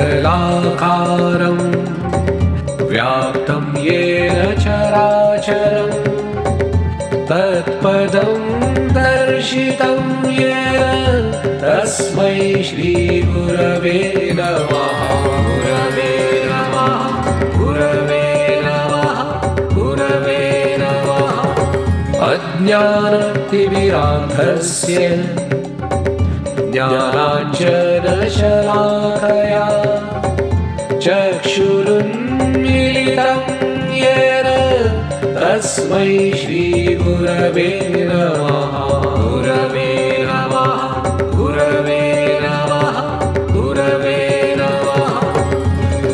सकलाकारं व्याप्तं येन चराचरं तत्पदं दर्शितं येन तस्मै श्रीगुरवे नमः। गुरवे नमः, गुरवे नमः, गुरवे नमः। अज्ञानतिमिरान्धस्य ज्ञानाञ्जनशलाकया चक्षुरुन्मीलितं येन तस्मै श्रीगुरवे नमः। गुरवे नमः, गुरवे नमः, गुरवे नमः।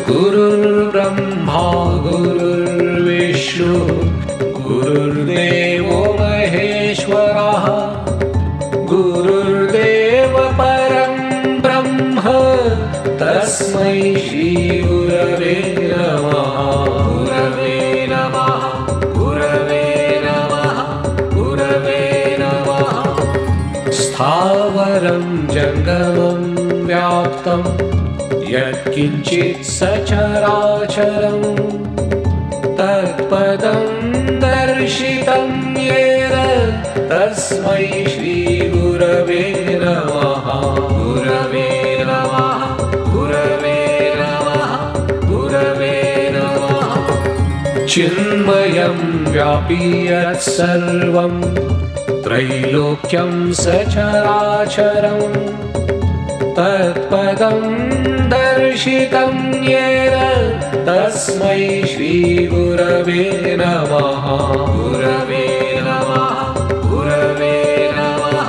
गुरुर्ब्रह्मा गुरुर्विष्णु गुरुर्देवो महेश्वरः गुरुर्देव परं ब्रह्म तस्मै श्रीगुरवे नमः। गुरवे नमः, गुरवे नमः, गुरवे नमः। स्थावरं जङ्गमं व्याप्तं यत्किञ्चित् सचराचरं तत्पदं दर्शितं येन तस्मै श्रीगुरवे नमः। गुरवे नमः, गुरवे नमः, गुरवे नमः। चिन्मयं व्यापी यत्सर्वं त्रैलोक्यं सचराचरं तत्पदं दर्शितं येन तस्मै श्रीगुरवे नमः। गुरवे नमः, गुरवे नमः,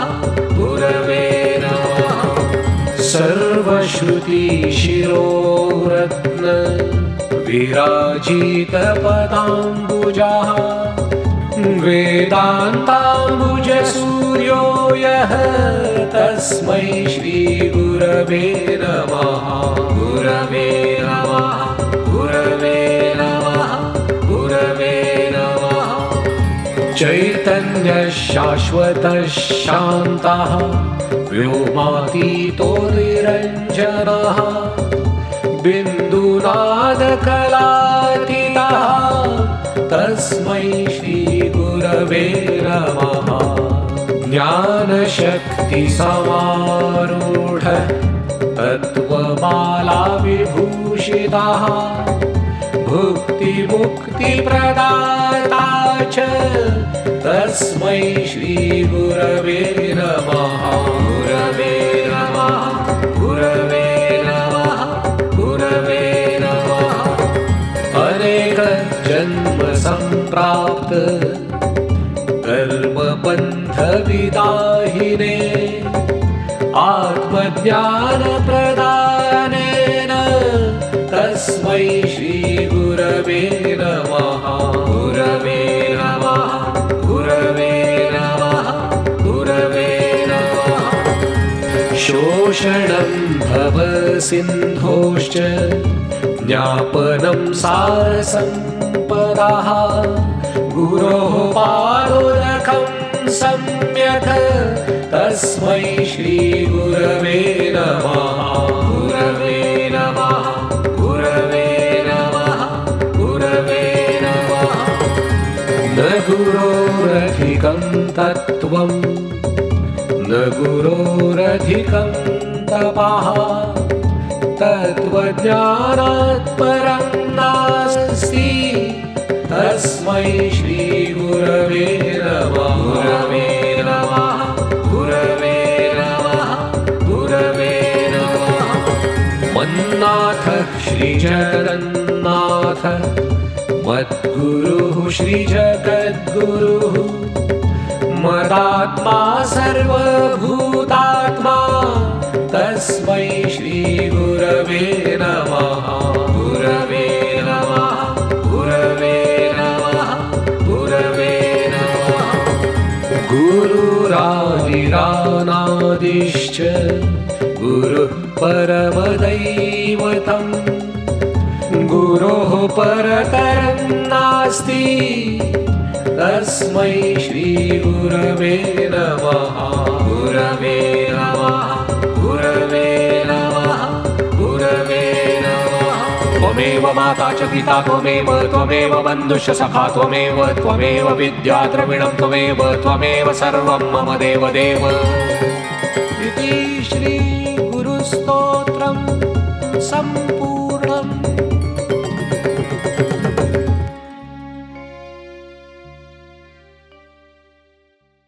गुरवे नमः। सर्वश्रुतिशिरोरत्न विराजितपदाम्बुजः वेदान्ताम्बुजसूर्यो यः तस्मै श्रीगुरवे नमः। गुरवे नमः, गुरवे नमः, गुरवे नमः। चैतन्यः शाश्वतः शान्तः व्योमातीतो निरञ्जनः बिन्दुनादकलातीतः तस्मै श्रीगुरवे नमः। ज्ञानशक्तिसमारूढः तत्त्वमालाविभूषितः भुक्तिमुक्तिप्रदाता च तस्मै श्रीगुरवे नमः। गुरवे नमः, गुरवे नमः, गुरवे नमः। अनेकजन्मसम्प्राप्त कर्मबन्धविदाहिने आत्मज्ञानप्रदानेन तस्मै श्रीगुरवे नमः। गुरवे नमः, गुरवे नमः, गुरवे नमः। शोषणं भवसिन्धोश्च ज्ञापनं सारसम्पदः गुरोः पादोदकं सम्यक् तस्मै श्रीगुरवे नमः। गुरवे नमः, गुरवे नमः, गुरवे नमः। न गुरोरधिकं तत्त्वं न गुरोरधिकं तपः तत्त्वज्ञानात् परं नास्ति तस्मै श्रीगुरवे नमः। गुरवे नमः, गुरवे नमः, गुरवे नमः। मन्नाथः श्रीजगन्नाथ मद्गुरुः श्रीजगद्गुरुः मदात्मा सर्वभूतात्मा तस्मै श्रीगुरवे नमः। गुरवे नमः, गुरवे नमः, गुरवे नमः। गुरुरादिरानादिश्च गुरुः परमदैवतं गुरोः परतरं नास्ति तस्मै श्रीगुरवे नमः। गुरवे नमः, गुरवे नमः, गुरवे त्वमेव माता च पिता त्वमेव बन्धुश्च सखा त्वमेव विद्या द्रविणं त्वमेव सर्वं मम देवदेव। इति श्री गुरुस्तोत्रं सम्पूर्णम्।